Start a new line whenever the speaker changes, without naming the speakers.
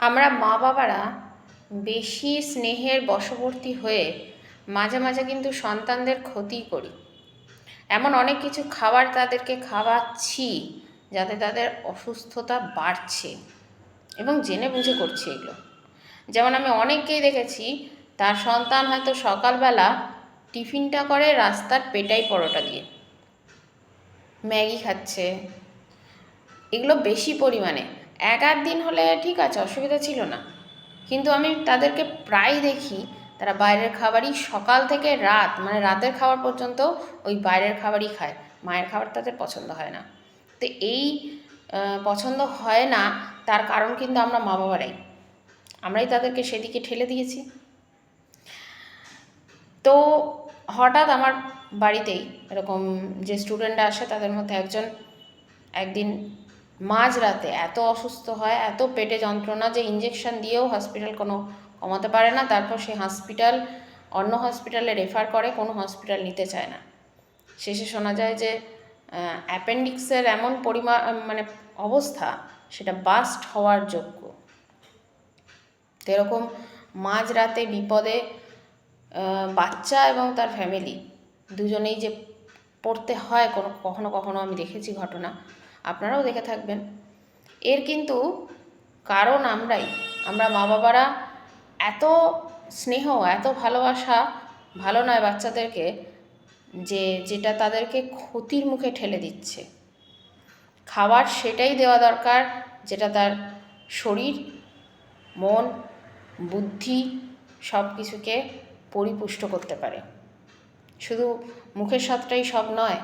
আমরা মা বাবারা বেশি স্নেহের বশবর্তী হয়ে মাঝে মাঝে কিন্তু সন্তানদের ক্ষতি করি। এমন অনেক কিছু খাবার তাদেরকে খাওয়াচ্ছি যাতে তাদের অসুস্থতা বাড়ছে, এবং জেনে বুঝে করছি এগুলো। যেমন আমি অনেককেই দেখেছি, তার সন্তান হয়তো সকালবেলা টিফিনটা করে রাস্তার পেটাই পরোটা দিয়ে, ম্যাগি খাচ্ছে, এগুলো বেশি পরিমাণে। এক আধ দিন হলে ঠিক আছে, অসুবিধা ছিল না, কিন্তু আমি তাদেরকে প্রায় দেখি তারা বাইরের খাবারই সকাল থেকে রাত, মানে রাতের খাবার পর্যন্ত ওই বাইরের খাবারই খায়। মায়ের খাবার তাদের পছন্দ হয় না। তো এই পছন্দ হয় না, তার কারণ কিন্তু আমরা মা বাবারাই, আমরাই তাদেরকে সেদিকে ঠেলে দিয়েছি। তো হঠাৎ আমার বাড়িতেই এরকম যে স্টুডেন্টরা আসে তাদের মধ্যে একজন একদিন মাঝরাতে এত অসুস্থ হয়, এত পেটে যন্ত্রণা যে ইঞ্জেকশন দিয়েও হসপিটাল কোনো কমাতে পারে না। তারপর সে অন্য হসপিটালে রেফার করে, কোনো হসপিটাল নিতে চায় না। শেষে শোনা যায় যে অ্যাপেন্ডিক্সের এমন মানে অবস্থা, সেটা বাস্ট হওয়ার যোগ্য। তো এরকম মাঝরাতে বিপদে বাচ্চা এবং তার ফ্যামিলি দুজনেই যে পড়তে হয় কখনো কখনো, আমি দেখেছি ঘটনা, আপনারাও দেখে থাকবেন। এর কিন্তু কারণ আমরা মা বাবারা এত স্নেহ, এত ভালোবাসা ভালো নয় বাচ্চাদেরকে, যেটা তাদেরকে ক্ষতির মুখে ঠেলে দিচ্ছে। খাবার সেটাই দেওয়া দরকার যেটা তার শরীর, মন, বুদ্ধি সব কিছুকে পরিপুষ্ট করতে পারে। শুধু মুখের স্বাদটাই সব নয়।